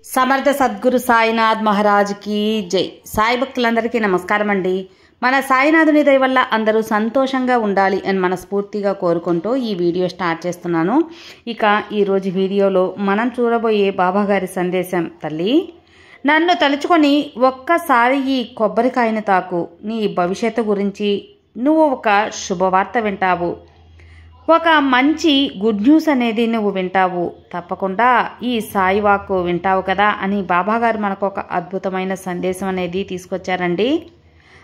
సమర్థ సద్గురు సాయినాథ్ మహారాజ్కి జై. సాయి భక్తులందరికీ నమస్కారం అండి. మన సాయినాథుని దయ వల్ల అందరూ సంతోషంగా ఉండాలి అని మనస్ఫూర్తిగా కోరుకుంటూ ఈ వీడియో స్టార్ట్ చేస్తున్నాను. ఇక ఈరోజు వీడియోలో మనం చూడబోయే బాబాగారి సందేశం, తల్లి నన్ను తలుచుకొని ఒక్కసారి ఈ కొబ్బరికాయను తాకు, నీ భవిష్యత్తు గురించి నువ్వు ఒక శుభవార్త వింటావు, ఒక మంచి గుడ్ న్యూస్ అనేది నువ్వు వింటావు, తప్పకుండా ఈ సాయి వాక్కు వింటావు కదా అని బాబాగారు మనకు ఒక అద్భుతమైన సందేశం అనేది తీసుకొచ్చారండి.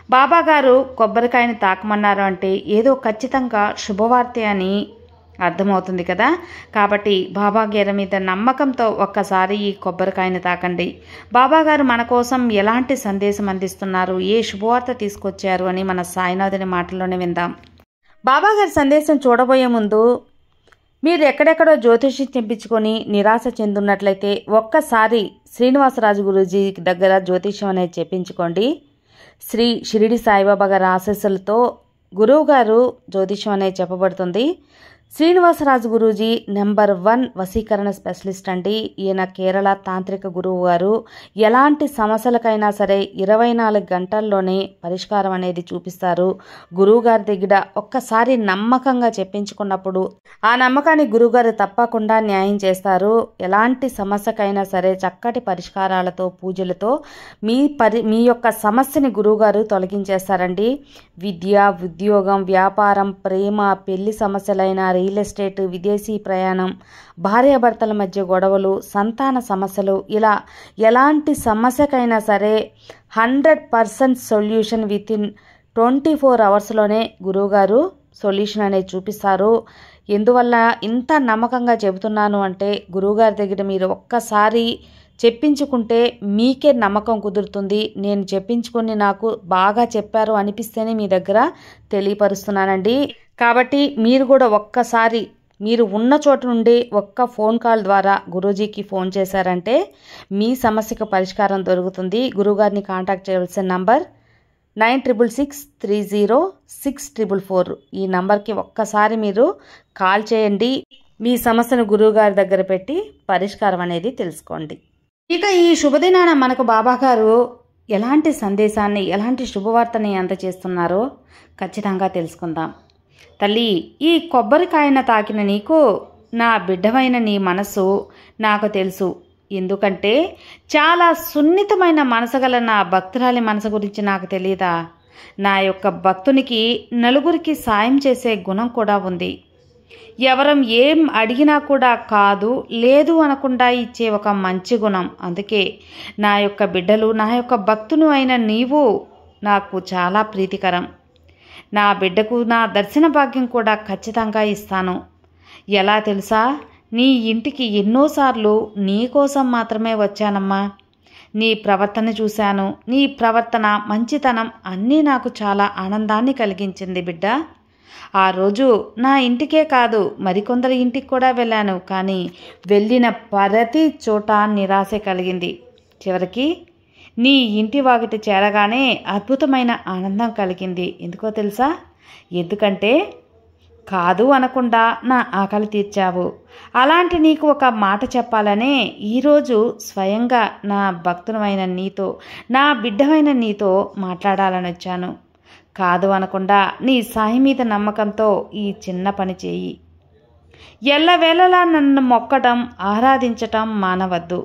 బాబాగారు కొబ్బరికాయని తాకమన్నారు అంటే ఏదో ఖచ్చితంగా శుభవార్త అని అర్థమవుతుంది కదా. కాబట్టి బాబాగారి మీద నమ్మకంతో ఒక్కసారి ఈ కొబ్బరికాయని తాకండి. బాబాగారు మన కోసం ఎలాంటి సందేశం అందిస్తున్నారు, ఏ శుభవార్త తీసుకొచ్చారు అని మన సాయినాథుని మాటల్లోనే విందాం. బాబాగారి సందేశం చూడబోయే ముందు మీరు ఎక్కడెక్కడో జ్యోతిష్యం చెప్పించుకొని నిరాశ చెందున్నట్లయితే ఒక్కసారి శ్రీనివాసరాజు గురూజీ దగ్గర జ్యోతిష్యం అనేది చెప్పించుకోండి. శ్రీ షిరిడి సాయిబాబా గారి ఆశీస్సులతో గురువు గారు జ్యోతిష్యం అనేది చెప్పబడుతుంది. శ్రీనివాసరాజు గురూజీ నెంబర్ 1 వశీకరణ స్పెషలిస్ట్ అండి. ఈయన కేరళ తాంత్రిక గురువు గారు. ఎలాంటి సమస్యలకైనా సరే 24 గంటల్లోనే పరిష్కారం అనేది చూపిస్తారు. గురువు గారి దగ్గర ఒక్కసారి నమ్మకంగా చెప్పించుకున్నప్పుడు ఆ నమ్మకాన్ని గురువుగారు తప్పకుండా న్యాయం చేస్తారు. ఎలాంటి సమస్యకైనా సరే చక్కటి పరిష్కారాలతో పూజలతో మీ యొక్క సమస్యని గురువుగారు తొలగించేస్తారండి. విద్య, ఉద్యోగం, వ్యాపారం, ప్రేమ, పెళ్లి సమస్యలైన, రియల్ ఎస్టేట్, విదేశీ ప్రయాణం, భార్యాభర్తల మధ్య గొడవలు, సంతాన సమస్యలు, ఇలా ఎలాంటి సమస్యకైనా సరే 100% సొల్యూషన్ వితిన్ 24 అవర్స్లోనే గురువుగారు సొల్యూషన్ అనేది చూపిస్తారు. ఎందువల్ల ఇంత నమ్మకంగా చెబుతున్నాను అంటే గురువుగారి దగ్గర మీరు ఒక్కసారి చెప్పించుకుంటే మీకే నమ్మకం కుదురుతుంది. నేను చెప్పించుకొని నాకు బాగా చెప్పారు అనిపిస్తేనే మీ దగ్గర తెలియపరుస్తున్నానండి. కాబట్టి మీరు కూడా ఒక్కసారి మీరు ఉన్న చోటు నుండి ఒక్క ఫోన్ కాల్ ద్వారా గురూజీకి ఫోన్ చేశారంటే మీ సమస్యకు పరిష్కారం దొరుకుతుంది. గురువుగారిని కాంటాక్ట్ చేయవలసిన నంబర్ 9630606444. ఈ నంబర్కి ఒక్కసారి మీరు కాల్ చేయండి. మీ సమస్యను గురువుగారి దగ్గర పెట్టి పరిష్కారం అనేది తెలుసుకోండి. ఇక ఈ శుభదినాన మనకు బాబాగారు ఎలాంటి సందేశాన్ని, ఎలాంటి శుభవార్తని అందజేస్తున్నారో ఖచ్చితంగా తెలుసుకుందాం. తల్లి, ఈ కొబ్బరికాయన తాకిన నీకు నా బిడ్డమైన నీ మనసు నాకు తెలుసు. ఎందుకంటే చాలా సున్నితమైన మనసు గల నా భక్తురాలి మనసు గురించి నాకు తెలియదా? నా యొక్క భక్తునికి నలుగురికి సాయం చేసే గుణం కూడా ఉంది. ఎవరం ఏం అడిగినా కూడా కాదు లేదు అనకుండా ఇచ్చే ఒక మంచి గుణం. అందుకే నా యొక్క బిడ్డలు, నా యొక్క భక్తులు అయిన నీవు నాకు చాలా ప్రీతికరం. నా బిడ్డకు నా దర్శన భాగ్యం కూడా ఖచ్చితంగా ఇస్తాను. ఎలా తెలుసా? నీ ఇంటికి ఎన్నోసార్లు నీ కోసం మాత్రమే వచ్చానమ్మా. నీ ప్రవర్తన చూశాను. నీ ప్రవర్తన, మంచితనం అన్నీ నాకు చాలా ఆనందాన్ని కలిగించింది బిడ్డ. ఆ రోజు నా ఇంటికే కాదు మరికొందరి ఇంటికి కూడా వెళ్ళాను. కానీ వెళ్ళిన ప్రతి చోట నిరాశ కలిగింది. చివరికి నీ ఇంటి వాకిటి చేరగానే అద్భుతమైన ఆనందం కలిగింది. ఎందుకో తెలుసా? ఎందుకంటే కాదు అనకుండా నా ఆకలి తీర్చావు. అలాంటి నీకు ఒక మాట చెప్పాలనే ఈరోజు స్వయంగా నా భక్తునమైన నీతో, నా బిడ్డమైన నీతో మాట్లాడాలని వచ్చాను. కాదు అనకుండా నీ సాయి మీద నమ్మకంతో ఈ చిన్న పని చేయి. ఎల్లవేళలా నన్ను మొక్కటం, ఆరాధించటం మానవద్దు.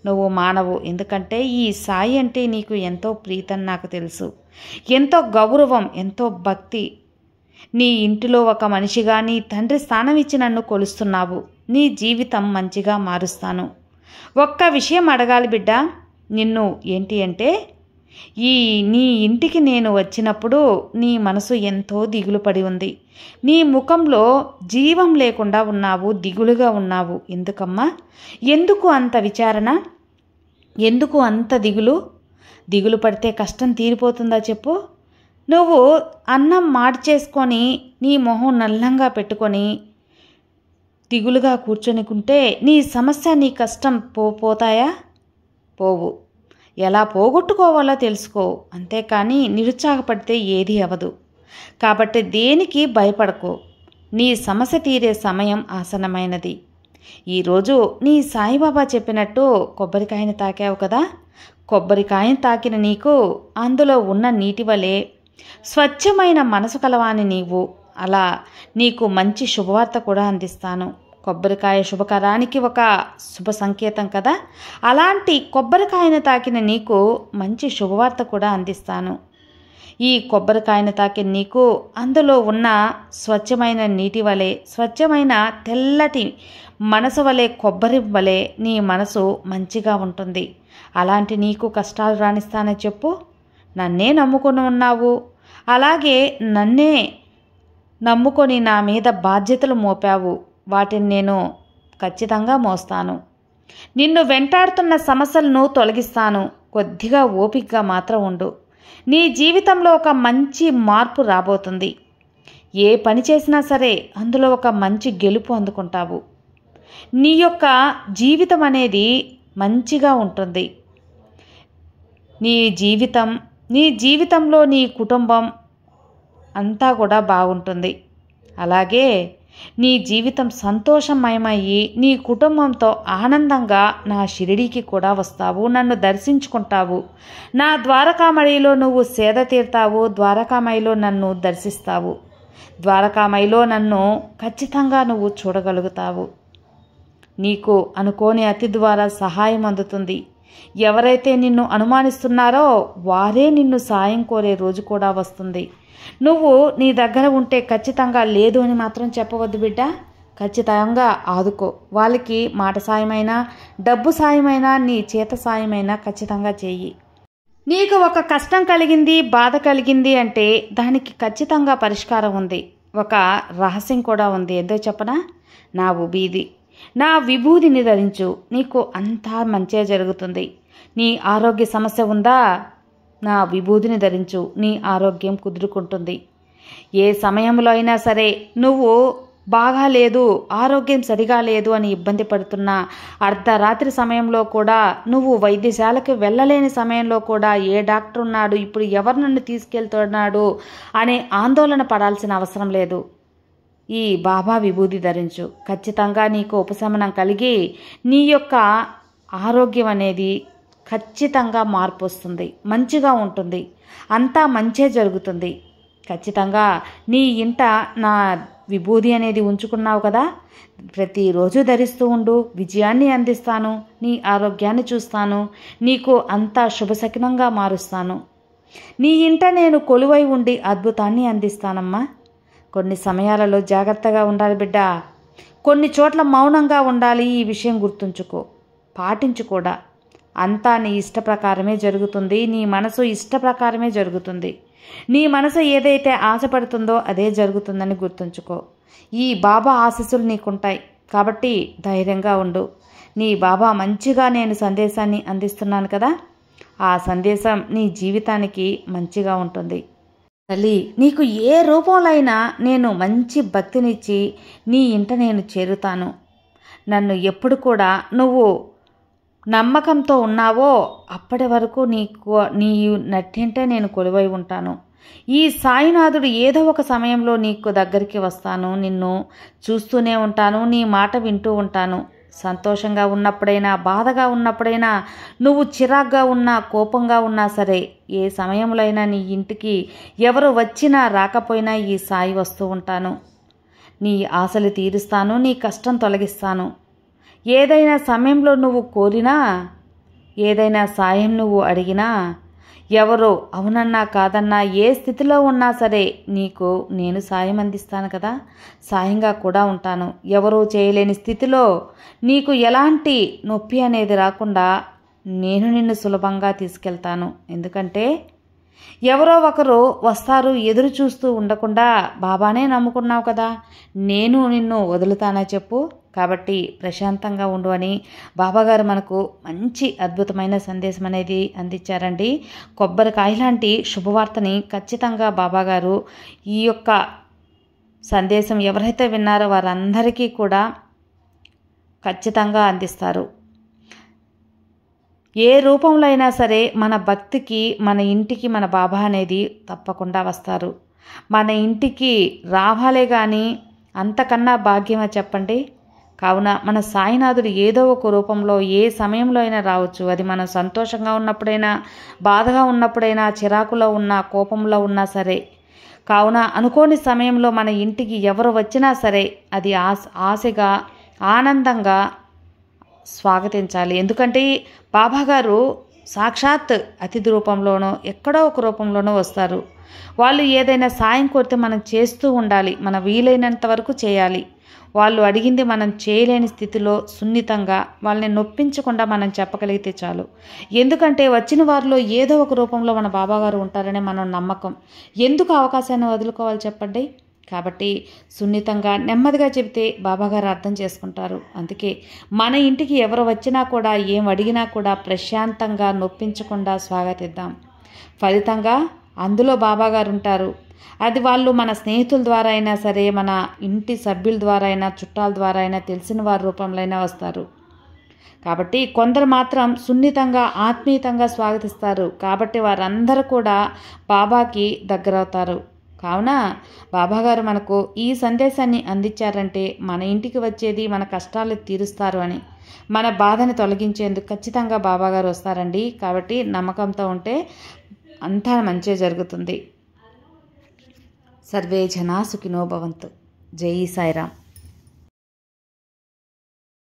నువ్వు మానవు. ఎందుకంటే ఈ సాయి అంటే నీకు ఎంతో ప్రీతని నాకు తెలుసు. ఎంతో గౌరవం, ఎంతో భక్తి. నీ ఇంటిలో ఒక మనిషిగా నీ తండ్రి స్థానం ఇచ్చి నన్ను కొలుస్తున్నావు. నీ జీవితం మంచిగా మారుస్తాను. ఒక్క విషయం అడగాలి బిడ్డ నిన్ను. ఏంటి అంటే నీ ఇంటికి నేను వచ్చినప్పుడు నీ మనసు ఎంతో దిగులు పడి ఉంది. నీ ముఖంలో జీవం లేకుండా ఉన్నావు, దిగులుగా ఉన్నావు. ఎందుకమ్మా? ఎందుకు అంత విచారణ? ఎందుకు అంత దిగులు? దిగులు పడితే కష్టం తీరిపోతుందా చెప్పు? నువ్వు అన్నం మార్చేసుకొని నీ మొహం నల్లంగా పెట్టుకొని దిగులుగా కూర్చొనికుంటే నీ సమస్య, నీ కష్టం పోతాయా? పోవు. ఎలా పోగొట్టుకోవాలో తెలుసుకో. అంతేకాని నిరుత్సాహపడితే ఏది అవదు. కాబట్టి దేనికి భయపడకు. నీ సమస్య తీరే సమయం ఆసన్నమైనది. ఈరోజు నీ సాయిబాబా చెప్పినట్టు కొబ్బరికాయని తాకావు కదా, కొబ్బరికాయని తాకిన నీకు అందులో ఉన్న నీటి వలె స్వచ్ఛమైన మనసు కలవాని నీవు. అలా నీకు మంచి శుభవార్త కూడా అందిస్తాను. కొబ్బరికాయ శుభకరానికి ఒక శుభ సంకేతం కదా, అలాంటి కొబ్బరికాయను తాకిన నీకు మంచి శుభవార్త కూడా అందిస్తాను. ఈ కొబ్బరికాయను తాకిన నీకు అందులో ఉన్న స్వచ్ఛమైన నీటి వలె, స్వచ్ఛమైన తెల్లటి మనసు వలె, కొబ్బరి వలె నీ మనసు మంచిగా ఉంటుంది. అలాంటి నీకు కష్టాలు రాణిస్తానని చెప్పు. నన్నే నమ్ముకొని ఉన్నావు, అలాగే నన్నే నమ్ముకొని నా మీద బాధ్యతలు మోపావు. వాటిని నేను ఖచ్చితంగా మోస్తాను. నిన్ను వెంటాడుతున్న సమస్యలను తొలగిస్తాను. కొద్దిగా ఓపికగా మాత్రం ఉండు. నీ జీవితంలో ఒక మంచి మార్పు రాబోతుంది. ఏ పని చేసినా సరే అందులో ఒక మంచి గెలుపు అందుకుంటావు. నీ యొక్క జీవితం అనేది మంచిగా ఉంటుంది. నీ జీవితంలో నీ కుటుంబం అంతా కూడా బాగుంటుంది. అలాగే నీ జీవితం సంతోషమయమయ్యి నీ కుటుంబంతో ఆనందంగా నా షిరిడీకి కూడా వస్తావు, నన్ను దర్శించుకుంటావు. నా ద్వారకామయిలో నువ్వు సేద తీరుతావు, ద్వారకామయిలో నన్ను దర్శిస్తావు, ద్వారకామయిలో నన్ను ఖచ్చితంగా నువ్వు చూడగలుగుతావు. నీకు అనుకోని అతిథి ద్వారా సహాయం అందుతుంది. ఎవరైతే నిన్ను అనుమానిస్తున్నారో వారే నిన్ను సాయం కోరే రోజు కూడా వస్తుంది. నువ్వు నీ దగ్గర ఉంటే ఖచ్చితంగా లేదు అని మాత్రం చెప్పవద్దు బిడ్డ. ఖచ్చితంగా ఆదుకో. వాళ్ళకి మాట సాయమైనా, డబ్బు సాయమైనా, నీ చేత సాయమైనా ఖచ్చితంగా చెయ్యి. నీకు ఒక కష్టం కలిగింది, బాధ కలిగింది అంటే దానికి ఖచ్చితంగా పరిష్కారం ఉంది. ఒక రహస్యం కూడా ఉంది. ఏదో చెప్పనా? నా ఉబీది, నా విభూదిని ధరించు, నీకు అంతా మంచిగా జరుగుతుంది. నీ ఆరోగ్య సమస్య ఉందా? నా విభూదిని ధరించు, నీ ఆరోగ్యం కుదురుకుంటుంది. ఏ సమయంలో అయినా సరే నువ్వు బాగాలేదు, ఆరోగ్యం సరిగా లేదు అని ఇబ్బంది పడుతున్నా, అర్ధరాత్రి సమయంలో కూడా, నువ్వు వైద్యశాలకు వెళ్ళలేని సమయంలో కూడా, ఏ డాక్టర్ ఉన్నాడు, ఇప్పుడు ఎవరు నన్ను తీసుకెళ్తున్నాడు అనే ఆందోళన పడాల్సిన అవసరం లేదు. ఈ బాబా విభూది ధరించు. ఖచ్చితంగా నీకు ఉపశమనం కలిగి నీ యొక్క ఆరోగ్యం అనేది ఖచ్చితంగా మార్పు వస్తుంది, మంచిగా ఉంటుంది, అంతా మంచే జరుగుతుంది. ఖచ్చితంగా నీ ఇంట నా విభూది అనేది ఉంచుకున్నావు కదా, ప్రతిరోజు ధరిస్తూ ఉండు. విజయాన్ని అందిస్తాను, నీ ఆరోగ్యాన్ని చూస్తాను, నీకు అంతా శుభశకునంగా మారుస్తాను. నీ ఇంట నేను కొలువై ఉండి అద్భుతాన్ని అందిస్తానమ్మా. కొన్ని సమయాలలో జాగ్రత్తగా ఉండాలి బిడ్డ. కొన్ని చోట్ల మౌనంగా ఉండాలి. ఈ విషయం గుర్తుంచుకో, పాటించు కూడా. అంతా నీ ఇష్ట ప్రకారమే జరుగుతుంది. నీ మనసు ఇష్ట ప్రకారమే జరుగుతుంది. నీ మనసు ఏదైతే ఆశపడుతుందో అదే జరుగుతుందని గుర్తుంచుకో. ఈ బాబా ఆశీస్సులు నీకుంటాయి కాబట్టి ధైర్యంగా ఉండు. నీ బాబా మంచిగా నేను సందేశాన్ని అందిస్తున్నాను కదా, ఆ సందేశం నీ జీవితానికి మంచిగా ఉంటుంది. తల్లి, నీకు ఏ రూపంలో అయినా నేను మంచి భక్తినిచ్చి నీ ఇంట నేను చేరుతాను. నన్ను ఎప్పుడు కూడా నువ్వు నమ్మకంతో ఉన్నావో అప్పటి వరకు నీ నట్టింటే నేను కొలువై ఉంటాను. ఈ సాయినాథుడు ఏదో ఒక సమయంలో నీకు దగ్గరికి వస్తాను, నిన్ను చూస్తూనే ఉంటాను, నీ మాట వింటూ ఉంటాను. సంతోషంగా ఉన్నప్పుడైనా, బాధగా ఉన్నప్పుడైనా, నువ్వు చిరాగ్గా ఉన్నా, కోపంగా ఉన్నా సరే, ఏ సమయంలో అయినా నీ ఇంటికి ఎవరు వచ్చినా రాకపోయినా ఈ సాయి వస్తూ ఉంటాను. నీ ఆశలు తీరుస్తాను, నీ కష్టం తొలగిస్తాను. ఏదైనా సమయంలో నువ్వు కోరినా, ఏదైనా సాయం నువ్వు అడిగినా, ఎవరో అవునన్నా కాదన్నా ఏ స్థితిలో ఉన్నా సరే నీకు నేను సాయం అందిస్తాను కదా, సాయంగా కూడా ఉంటాను. ఎవరూ చేయలేని స్థితిలో నీకు ఎలాంటి నొప్పి అనేది రాకుండా నేను నిన్ను సులభంగా తీసుకెళ్తాను. ఎందుకంటే ఎవరో ఒకరు వస్తారు, ఎదురు చూస్తూ ఉండకుండా బాబానే నమ్ముకున్నావు కదా, నేను నిన్ను వదులుతానా చెప్పు. కాబట్టి ప్రశాంతంగా ఉండు అని బాబాగారు మనకు మంచి అద్భుతమైన సందేశం అనేది అందించారండి. కొబ్బరికాయ లాంటి శుభవార్తని ఖచ్చితంగా బాబాగారు ఈ యొక్క సందేశం ఎవరైతే విన్నారో వారందరికీ కూడా ఖచ్చితంగా అందిస్తారు. ఏ రూపంలో అయినా సరే మన భక్తికి, మన ఇంటికి మన బాబా అనేది తప్పకుండా వస్తారు. మన ఇంటికి రావాలే కానీ అంతకన్నా భాగ్యమా చెప్పండి. కావున మన సాయినాథుడు ఏదో ఒక రూపంలో ఏ సమయంలో అయినా రావచ్చు. అది మనం సంతోషంగా ఉన్నప్పుడైనా, బాధగా ఉన్నప్పుడైనా, చిరాకులో ఉన్నా, కోపంలో ఉన్నా సరే. కావున అనుకోని సమయంలో మన ఇంటికి ఎవరు వచ్చినా సరే అది ఆశగా, ఆనందంగా స్వాగతించాలి. ఎందుకంటే బాబాగారు సాక్షాత్ అతిథి రూపంలోనో ఎక్కడో ఒక రూపంలోనో వస్తారు. వాళ్ళు ఏదైనా సాయం కోరితే మనం చేస్తూ ఉండాలి. మన వీలైనంత వరకు చేయాలి. వాళ్ళు అడిగింది మనం చేయలేని స్థితిలో సున్నితంగా వాళ్ళని నొప్పించకుండా మనం చెప్పగలిగితే చాలు. ఎందుకంటే వచ్చిన వారిలో ఏదో ఒక రూపంలో మన బాబాగారు ఉంటారనే మనం నమ్మకం. ఎందుకు అవకాశాన్ని వదులుకోవాలి చెప్పండి. కాబట్టి సున్నితంగా నెమ్మదిగా చెబితే బాబాగారు అర్థం చేసుకుంటారు. అందుకే మన ఇంటికి ఎవరు వచ్చినా కూడా, ఏం అడిగినా కూడా ప్రశాంతంగా నొప్పించకుండా స్వాగతిద్దాం. ఫలితంగా అందులో బాబాగారు ఉంటారు. అది వాళ్ళు మన స్నేహితుల ద్వారా అయినా సరే, మన ఇంటి సభ్యుల ద్వారా అయినా, చుట్టాల ద్వారా అయినా, తెలిసిన వారి రూపంలో అయినా వస్తారు. కాబట్టి కొందరు మాత్రం సున్నితంగా, ఆత్మీయతంగా స్వాగతిస్తారు. కాబట్టి వారందరూ కూడా బాబాకి దగ్గరవుతారు. కావున బాబాగారు మనకు ఈ సందేశాన్ని అందించారంటే మన ఇంటికి వచ్చేది మన కష్టాలు తీరుస్తారు అని, మన బాధని తొలగించేందుకు ఖచ్చితంగా బాబాగారు వస్తారండి. కాబట్టి నమ్మకంతో ఉంటే అంతా మంచి జరుగుతుంది. సర్వే జనా సుఖినో భవంతు. జై సాయిరామ్.